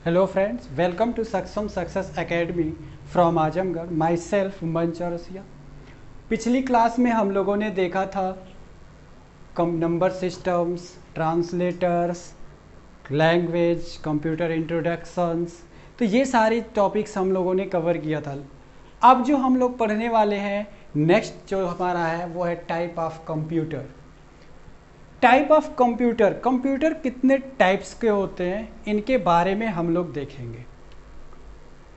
Hello friends, welcome to Saksam Success Academy from Azamgarh. My self मंच चौरसिया। पिछली class में हम लोगों ने देखा था number systems, translators, language, computer introductions. तो ये सारे टॉपिक्स हम लोगों ने कवर किया था। अब जो हम लोग पढ़ने वाले हैं नेक्स्ट जो हमारा है वो है type of computer. Type of computer, computer कितने टाइप्स के होते हैं इनके बारे में हम लोग देखेंगे।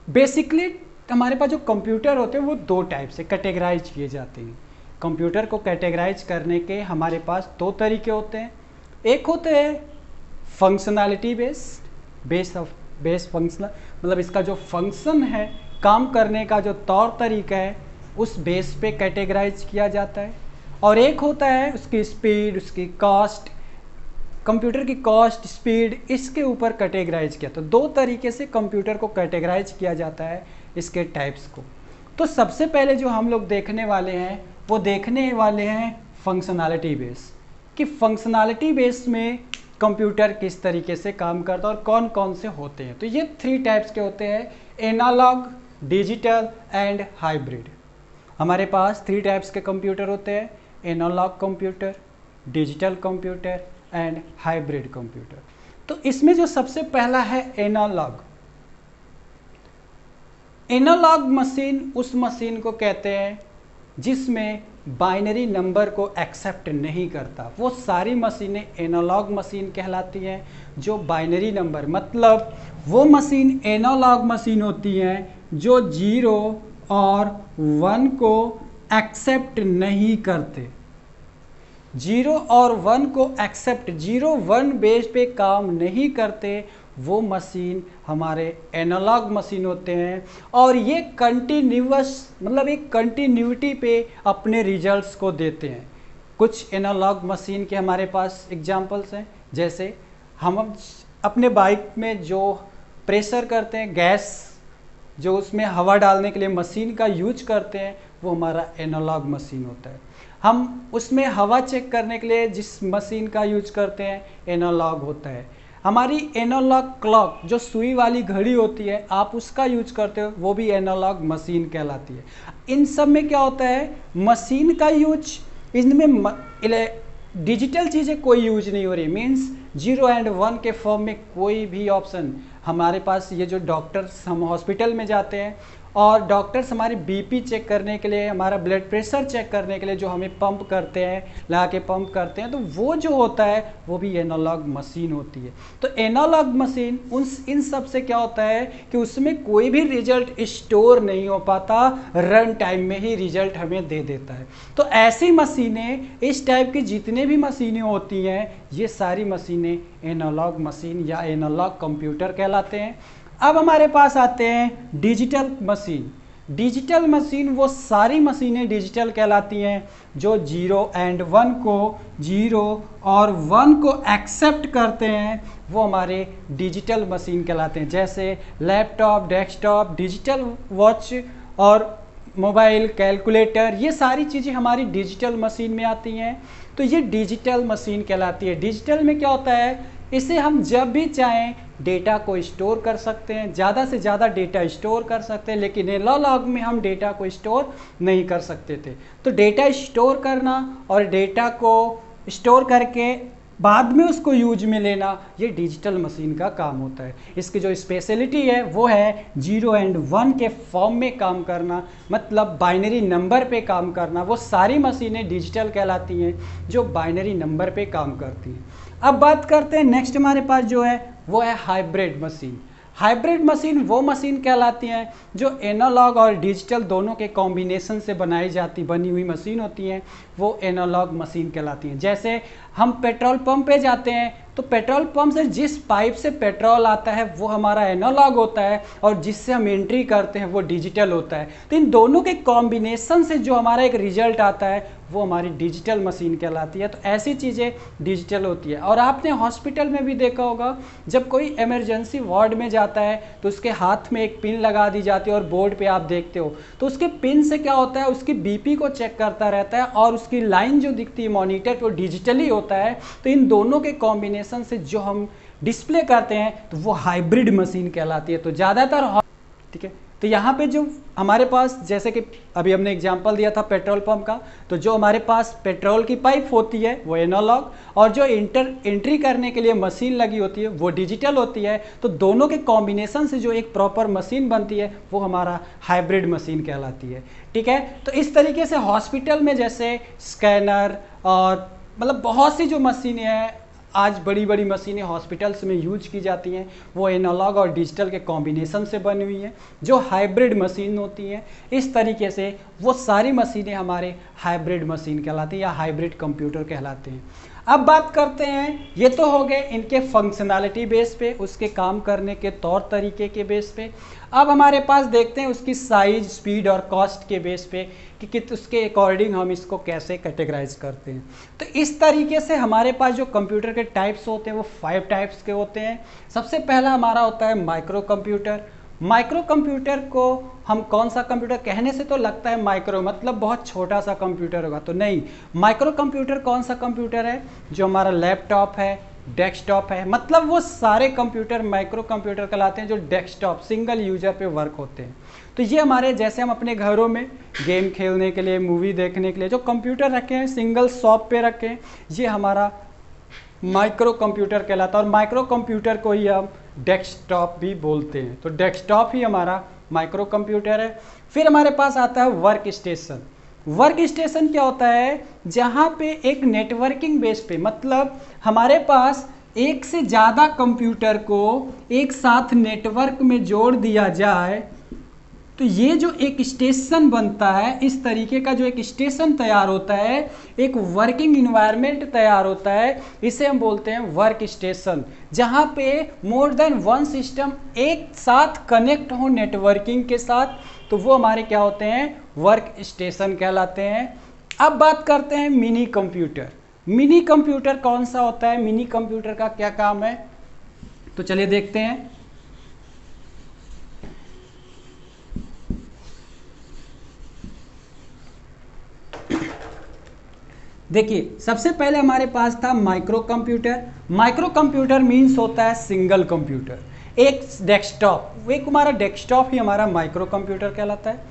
बेसिकली हमारे पास जो कंप्यूटर होते हैं वो दो टाइप से कैटेगराइज किए जाते हैं। कंप्यूटर को कैटेगराइज करने के हमारे पास दो तरीके होते हैं। एक होते हैं फंक्शनैलिटी बेस फंक्शनल, मतलब इसका जो फंक्शन है, काम करने का जो तौर तरीका है, उस बेस पे कैटेगराइज किया जाता है। और एक होता है उसकी स्पीड, उसकी कॉस्ट, कंप्यूटर की कॉस्ट, स्पीड, इसके ऊपर कैटेगराइज किया। तो दो तरीके से कंप्यूटर को कैटेगराइज किया जाता है, इसके टाइप्स को। तो सबसे पहले जो हम लोग देखने वाले हैं वो देखने वाले हैं फंक्शनैलिटी बेस, कि फंक्शनैलिटी बेस में कंप्यूटर किस तरीके से काम करता है और कौन कौन से होते हैं। तो ये थ्री टाइप्स के होते हैं, एनालॉग, डिजिटल एंड हाइब्रिड। हमारे पास थ्री टाइप्स के कंप्यूटर होते हैं, analogue computer, digital computer and hybrid computer. तो इसमें जो सबसे पहला है एनालॉग। एनालॉग मशीन उस मशीन को कहते हैं जिसमें बाइनरी नंबर को एक्सेप्ट नहीं करता। वो सारी मशीनें एनालॉग मशीन कहलाती हैं जो बाइनरी नंबर, मतलब वो मशीन एनालॉग मशीन होती हैं जो 0 और 1 को एक्सेप्ट नहीं करते। 0 और 1 को एक्सेप्ट, 0 1 बेस पे काम नहीं करते, वो मशीन हमारे एनालॉग मशीन होते हैं। और ये कंटिन्यूअस, मतलब एक कंटिन्यूटी पे अपने रिजल्ट्स को देते हैं। कुछ एनालॉग मशीन के हमारे पास एग्जांपल्स हैं, जैसे हम अपने बाइक में जो प्रेशर करते हैं, गैस जो उसमें हवा डालने के लिए मशीन का यूज करते हैं, वो हमारा एनालॉग मशीन होता है। हम उसमें हवा चेक करने के लिए जिस मशीन का यूज करते हैं, एनालॉग होता है। हमारी एनालॉग क्लॉक, जो सुई वाली घड़ी होती है, आप उसका यूज करते हो, वो भी एनालॉग मशीन कहलाती है। इन सब में क्या होता है, मशीन का यूज, इनमें डिजिटल चीज़ें कोई यूज नहीं हो रही। मीन्स 0 एंड 1 के फॉर्म में कोई भी ऑप्शन हमारे पास, ये जो डॉक्टर्स, हम हॉस्पिटल में जाते हैं और डॉक्टर्स हमारी बीपी चेक करने के लिए, हमारा ब्लड प्रेशर चेक करने के लिए जो हमें पंप करते हैं, लगा के पंप करते हैं, तो वो जो होता है वो भी एनालॉग मशीन होती है। तो एनालॉग मशीन इन सब से क्या होता है कि उसमें कोई भी रिजल्ट स्टोर नहीं हो पाता, रन टाइम में ही रिजल्ट हमें दे देता है। तो ऐसी मशीनें, इस टाइप की जितने भी मशीनें होती हैं, ये सारी मशीनें एनालॉग मशीन या एनालॉग कंप्यूटर कहलाते हैं। अब हमारे पास आते हैं डिजिटल मशीन। डिजिटल मशीन वो सारी मशीनें डिजिटल कहलाती हैं जो 0 एंड 1 को, 0 और 1 को एक्सेप्ट करते हैं, वो हमारे डिजिटल मशीन कहलाते हैं। जैसे लैपटॉप, डेस्कटॉप, डिजिटल वॉच और मोबाइल, कैलकुलेटर, ये सारी चीज़ें हमारी डिजिटल मशीन में आती हैं। तो ये डिजिटल मशीन कहलाती है। डिजिटल में क्या होता है, इसे हम जब भी चाहें डेटा को स्टोर कर सकते हैं, ज़्यादा से ज़्यादा डेटा स्टोर कर सकते हैं। लेकिन एनालॉग में हम डेटा को स्टोर नहीं कर सकते थे। तो डेटा स्टोर करना और डेटा को स्टोर करके बाद में उसको यूज में लेना, ये डिजिटल मशीन का काम होता है। इसकी जो स्पेशलिटी है वो है 0 एंड 1 के फॉर्म में काम करना, मतलब बाइनरी नंबर पे काम करना। वो सारी मशीनें डिजिटल कहलाती हैं जो बाइनरी नंबर पे काम करती हैं। अब बात करते हैं नेक्स्ट, हमारे पास जो है वो है हाइब्रिड मशीन। हाइब्रिड मशीन वो मशीन कहलाती हैं जो एनालॉग और डिजिटल दोनों के कॉम्बिनेशन से बनी हुई मशीन होती हैं, वो एनालॉग मशीन कहलाती हैं। जैसे हम पेट्रोल पंप पे जाते हैं तो पेट्रोल पंप से जिस पाइप से पेट्रोल आता है वो हमारा एनालॉग होता है, और जिससे हम एंट्री करते हैं वो डिजिटल होता है। तो इन दोनों के कॉम्बिनेशन से जो हमारा एक रिजल्ट आता है वो हमारी डिजिटल मशीन कहलाती है। तो ऐसी चीज़ें डिजिटल होती है। और आपने हॉस्पिटल में भी देखा होगा, जब कोई इमरजेंसी वार्ड में जाता है तो उसके हाथ में एक पिन लगा दी जाती है और बोर्ड पे आप देखते हो, तो उसके पिन से क्या होता है, उसकी बीपी को चेक करता रहता है और उसकी लाइन जो दिखती है मॉनिटर पे वो डिजिटली होता है। तो इन दोनों के कॉम्बिनेशन से जो हम डिस्प्ले करते हैं तो वो हाइब्रिड मशीन कहलाती है। तो ज़्यादातर, ठीक है, तो यहाँ पे जो हमारे पास, जैसे कि अभी हमने एग्जांपल दिया था पेट्रोल पंप का, तो जो हमारे पास पेट्रोल की पाइप होती है वो एनालॉग, और जो एंट्री करने के लिए मशीन लगी होती है वो डिजिटल होती है। तो दोनों के कॉम्बिनेशन से जो एक प्रॉपर मशीन बनती है वो हमारा हाइब्रिड मशीन कहलाती है। ठीक है, तो इस तरीके से हॉस्पिटल में जैसे स्कैनर और मतलब बहुत सी जो मशीनें हैं, आज बड़ी बड़ी मशीनें हॉस्पिटल्स में यूज की जाती हैं, वो एनालॉग और डिजिटल के कॉम्बिनेशन से बनी हुई हैं, जो हाइब्रिड मशीन होती हैं। इस तरीके से वो सारी मशीनें हमारे हाइब्रिड मशीन कहलाती हैं या हाइब्रिड कंप्यूटर कहलाते हैं। अब बात करते हैं, ये तो हो गए इनके फंक्शनैलिटी बेस पे, उसके काम करने के तौर तरीके के बेस पे। अब हमारे पास देखते हैं उसकी साइज, स्पीड और कॉस्ट के बेस पे कि उसके अकॉर्डिंग हम इसको कैसे कैटेगराइज करते हैं। तो इस तरीके से हमारे पास जो कंप्यूटर के टाइप्स होते हैं वो 5 टाइप्स के होते हैं। सबसे पहला हमारा होता है माइक्रो कंप्यूटर। माइक्रो कंप्यूटर को हम कौन सा कंप्यूटर, कहने से तो लगता है माइक्रो मतलब बहुत छोटा सा कंप्यूटर होगा, तो नहीं। माइक्रो कंप्यूटर कौन सा कंप्यूटर है, जो हमारा लैपटॉप है, डेस्कटॉप है, मतलब वो सारे कंप्यूटर माइक्रो कंप्यूटर कहलाते हैं जो डेस्कटॉप सिंगल यूजर पे वर्क होते हैं। तो ये हमारे, जैसे हम अपने घरों में गेम खेलने के लिए, मूवी देखने के लिए जो कंप्यूटर रखे हैं, सिंगल शॉप पे रखे हैं, ये हमारा माइक्रो कंप्यूटर कहलाता है। और माइक्रो कंप्यूटर को ही हम डेस्कटॉप भी बोलते हैं। तो डेस्कटॉप ही हमारा माइक्रो कंप्यूटर है। फिर हमारे पास आता है वर्क स्टेशन। वर्क स्टेशन क्या होता है, जहाँ पे एक नेटवर्किंग बेस पे, मतलब हमारे पास एक से ज़्यादा कंप्यूटर को एक साथ नेटवर्क में जोड़ दिया जाए, तो ये जो एक स्टेशन बनता है, इस तरीके का जो एक स्टेशन तैयार होता है, एक वर्किंग इन्वायरमेंट तैयार होता है, इसे हम बोलते हैं वर्क स्टेशन। जहाँ पे मोर देन वन सिस्टम एक साथ कनेक्ट हो नेटवर्किंग के साथ, तो वो हमारे क्या होते हैं, वर्क स्टेशन कहलाते हैं। अब बात करते हैं मिनी कंप्यूटर। मिनी कंप्यूटर कौन सा होता है, मिनी कंप्यूटर का क्या काम है, तो चलिए देखते हैं। देखिए, सबसे पहले हमारे पास था micro computer. Micro computer means होता है सिंगल कंप्यूटर, एक डेस्कटॉप, एक हमारा डेस्कटॉप ही हमारा माइक्रो कंप्यूटर कहलाता है।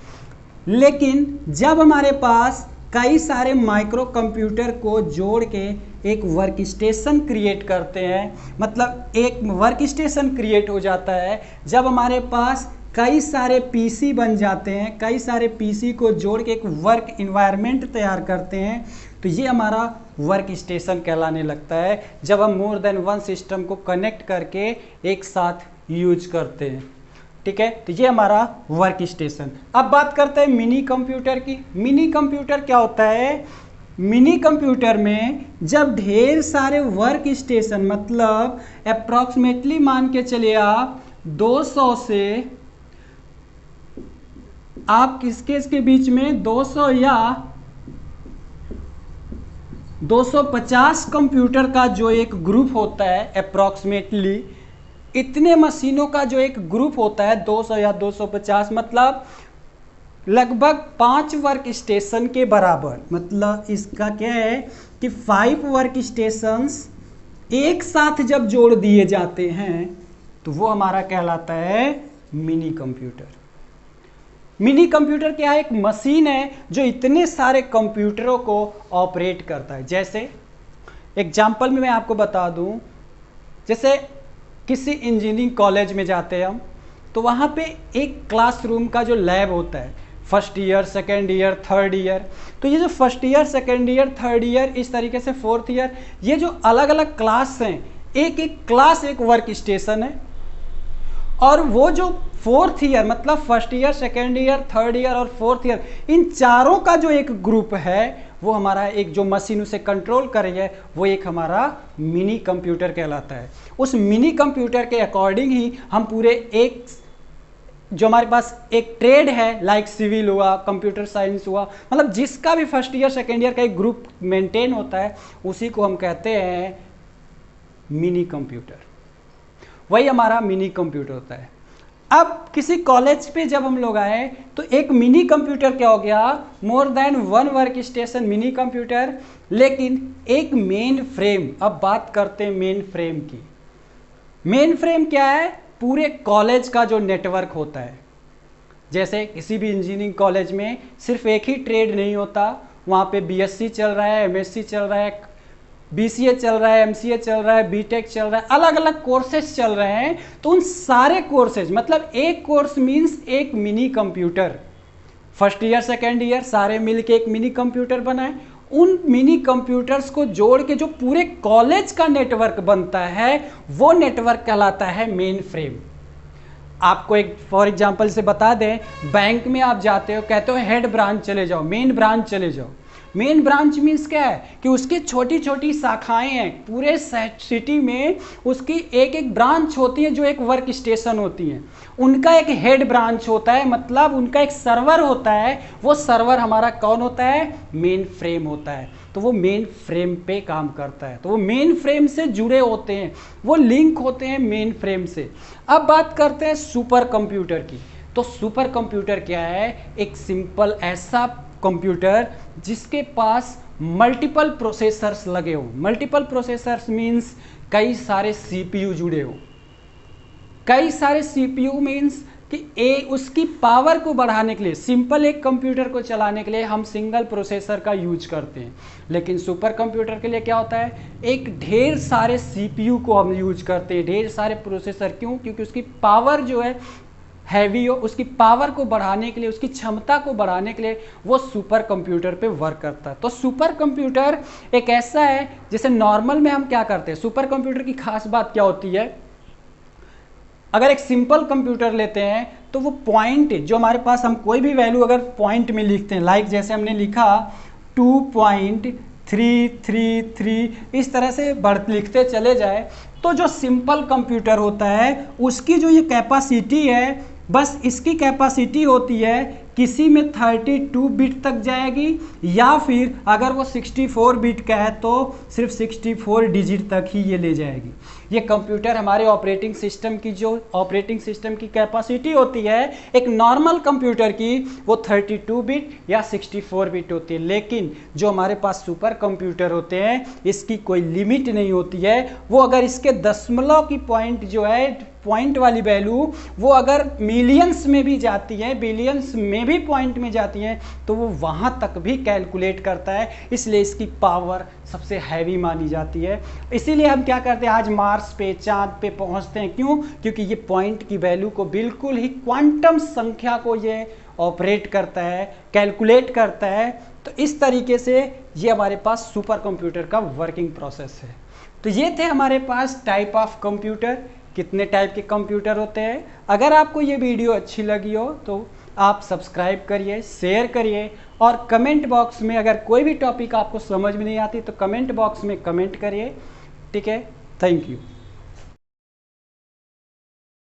लेकिन जब हमारे पास कई सारे माइक्रो कंप्यूटर को जोड़ के एक वर्क स्टेशन क्रिएट करते हैं, मतलब एक वर्क स्टेशन क्रिएट हो जाता है, जब हमारे पास कई सारे पीसी बन जाते हैं, कई सारे पीसी को जोड़ के एक वर्क इन्वायरमेंट तैयार करते हैं, तो ये हमारा वर्क स्टेशन कहलाने लगता है, जब हम मोर देन वन सिस्टम को कनेक्ट करके एक साथ यूज करते हैं। ठीक है, तो ये हमारा वर्क स्टेशन। अब बात करते हैं मिनी कंप्यूटर की। मिनी कंप्यूटर क्या होता है, मिनी कंप्यूटर में जब ढेर सारे वर्क स्टेशन, मतलब अप्रॉक्सीमेटली मान के चलिए आप 200 से आप किसके इसके बीच में 200 या 250 कंप्यूटर का जो एक ग्रुप होता है, अप्रॉक्सीमेटली इतने मशीनों का जो एक ग्रुप होता है 200 या 250, मतलब लगभग 5 वर्क स्टेशन के बराबर। मतलब इसका क्या है कि 5 वर्क स्टेशंस एक साथ जब जोड़ दिए जाते हैं तो वो हमारा कहलाता है मिनी कंप्यूटर। मिनी कंप्यूटर क्या है, एक मशीन है जो इतने सारे कंप्यूटरों को ऑपरेट करता है। जैसे एग्जाम्पल में मैं आपको बता दूं, जैसे किसी इंजीनियरिंग कॉलेज में जाते हैं हम, तो वहाँ पे एक क्लासरूम का जो लैब होता है, first year, second year, third year, तो ये जो first year, second year, third year, इस तरीके से फोर्थ ईयर, ये जो अलग अलग क्लास हैं, एक एक क्लास एक वर्क स्टेशन है। और वो जो फोर्थ ईयर, मतलब first year, second year, third year और फोर्थ ईयर, इन चारों का जो एक ग्रुप है, वो हमारा एक जो मशीन उसे कंट्रोल कर रही है, वो एक हमारा मिनी कंप्यूटर कहलाता है। उस मिनी कंप्यूटर के अकॉर्डिंग ही हम पूरे एक जो हमारे पास एक ट्रेड है, लाइक सिविल हुआ, कंप्यूटर साइंस हुआ, मतलब जिसका भी फर्स्ट ईयर सेकेंड ईयर का एक ग्रुप मेंटेन होता है, उसी को हम कहते हैं मिनी कंप्यूटर। वही हमारा मिनी कंप्यूटर होता है। अब किसी कॉलेज पे जब हम लोग आए तो एक मिनी कंप्यूटर क्या हो गया, more than one work station mini computer, लेकिन एक मेन फ्रेम। अब बात करते हैं मेन फ्रेम की। मेन फ्रेम क्या है? पूरे कॉलेज का जो नेटवर्क होता है। जैसे किसी भी इंजीनियरिंग कॉलेज में सिर्फ एक ही ट्रेड नहीं होता, वहाँ पे बीएससी चल रहा है, एमएससी चल रहा है, बीसीए चल रहा है, एमसीए चल रहा है, बीटेक चल रहा है, अलग अलग कोर्सेज चल रहे हैं। तो उन सारे कोर्सेज, मतलब एक कोर्स मीन्स एक mini computer. First year second year सारे मिलके एक मिनी कंप्यूटर बनाए। उन मिनी कंप्यूटर्स को जोड़ के जो पूरे कॉलेज का नेटवर्क बनता है वो नेटवर्क कहलाता है मेन फ्रेम। आपको एक फॉर एग्जांपल से बता दें, बैंक में आप जाते हो, कहते हो हेड ब्रांच चले जाओ, मेन ब्रांच चले जाओ। मेन ब्रांच मीन्स क्या है कि उसकी छोटी छोटी शाखाएं हैं, पूरे सिटी में उसकी एक एक ब्रांच होती है जो एक वर्क स्टेशन होती हैं, उनका एक हेड ब्रांच होता है, मतलब उनका एक सर्वर होता है। वो सर्वर हमारा कौन होता है? मेन फ्रेम होता है। तो वो मेन फ्रेम पे काम करता है, तो वो मेन फ्रेम से जुड़े होते हैं, वो लिंक होते हैं मेन फ्रेम से। अब बात करते हैं सुपर कंप्यूटर की। तो सुपर कंप्यूटर क्या है? एक सिंपल ऐसा कंप्यूटर जिसके पास मल्टीपल प्रोसेसर्स लगे हो। मल्टीपल प्रोसेसर्स मीन्स कई सारे सीपीयू जुड़े हो। कई सारे सीपीयू मीन्स कि उसकी पावर को बढ़ाने के लिए, सिंपल एक कंप्यूटर को चलाने के लिए हम सिंगल प्रोसेसर का यूज करते हैं, लेकिन सुपर कंप्यूटर के लिए क्या होता है? एक ढेर सारे सीपीयू को हम यूज करते हैं, ढेर सारे प्रोसेसर। क्यों? क्योंकि उसकी पावर जो है हैवी हो, उसकी पावर को बढ़ाने के लिए, उसकी क्षमता को बढ़ाने के लिए वो सुपर कंप्यूटर पे वर्क करता है। तो सुपर कंप्यूटर एक ऐसा है, जैसे नॉर्मल में हम क्या करते हैं, सुपर कंप्यूटर की खास बात क्या होती है? अगर एक सिंपल कंप्यूटर लेते हैं तो वो पॉइंट जो हमारे पास, हम कोई भी वैल्यू अगर पॉइंट में लिखते हैं, लाइक जैसे हमने लिखा 2.333, इस तरह से लिखते चले जाए, तो जो सिंपल कंप्यूटर होता है उसकी जो ये कैपेसिटी है, बस इसकी कैपेसिटी होती है किसी में 32 बिट तक जाएगी, या फिर अगर वो 64 बिट का है तो सिर्फ 64 डिजिट तक ही ये ले जाएगी। ये कंप्यूटर हमारे ऑपरेटिंग सिस्टम की, जो ऑपरेटिंग सिस्टम की कैपेसिटी होती है एक नॉर्मल कंप्यूटर की, वो 32 बिट या 64 बिट होती है। लेकिन जो हमारे पास सुपर कंप्यूटर होते हैं इसकी कोई लिमिट नहीं होती है। वो अगर इसके दशमलव की पॉइंट जो है, पॉइंट वाली वैल्यू, वो अगर मिलियंस में भी जाती है, बिलियंस में भी पॉइंट में जाती है, तो वो वहां तक भी कैलकुलेट करता है। इसलिए इसकी पावर सबसे हैवी मानी जाती है। इसीलिए हम क्या करते हैं, आज मार्स पे, चांद पे पहुंचते हैं। क्यों? क्योंकि ये पॉइंट की वैल्यू को बिल्कुल ही क्वांटम संख्या को ये ऑपरेट करता है, कैलकुलेट करता है। तो इस तरीके से ये हमारे पास सुपर कंप्यूटर का वर्किंग प्रोसेस है। तो ये थे हमारे पास टाइप ऑफ कंप्यूटर, कितने टाइप के कंप्यूटर होते हैं। अगर आपको ये वीडियो अच्छी लगी हो तो आप सब्सक्राइब करिए, शेयर करिए, और कमेंट बॉक्स में अगर कोई भी टॉपिक आपको समझ में नहीं आती तो कमेंट बॉक्स में कमेंट करिए। ठीक है, थैंक यू।